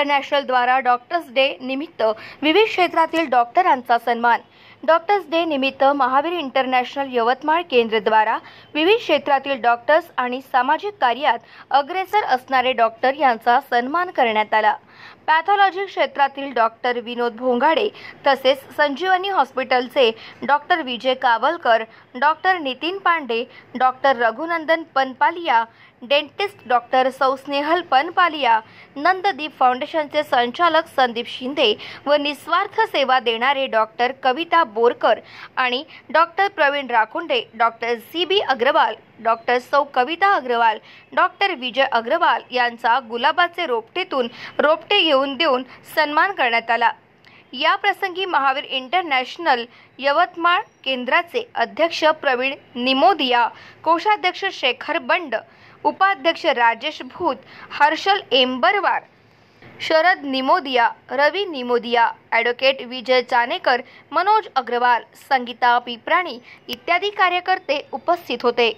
International द्वारा doctors day निमित्त विविध क्षेत्रातील डॉक्टरांचा सन्मान। डॉक्टर्स डे निमित्त महावीर इंटरनॅशनल यवतमाळ केंद्र द्वारा विविध क्षेत्रातील डॉक्टर्स आणि सामाजिक कार्यात अग्रेसर असणारे डॉक्टर यांचा सन्मान करण्यात आला। पॅथॉलॉजी क्षेत्रातील डॉक्टर विनोद भोंगाडे तसेच संजीवनी हॉस्पिटलचे doctor Vijay Kavalkar, doctor Nitin Pande, doctor Raghunandan Panpaliya, dentist doctor सौ स्नेहल पनपालिया, नंददीप फाउंडेशनचे संचालक संदीप शिंदे व निस्वार्थ सेवा देणारे डॉक्टर कविता बोरकर आणि doctor Pravin Rakhunde, doctor CB Agrawal, doctor सौ कविता अग्रवाल, डॉक्टर विजय अग्रवाल यांचा गुलाबाचे रोपटे घेऊन देऊन सन्मान करण्यात आला। या प्रसंगी महावीर इंटरनॅशनल यवतमाळ केंद्राचे अध्यक्ष प्रवीण निमोदिया, कोषाध्यक्ष शेखर बंड, उपाध्यक्ष राजेश भूत, हर्षल एंबरवार, शरद निमोदिया, रवी निमोदिया, ॲडव्होकेट विजय चानेकर, मनोज अग्रवाल, संगीता पिपराणी इत्यादी कार्यकर्ते उपस्थित होते।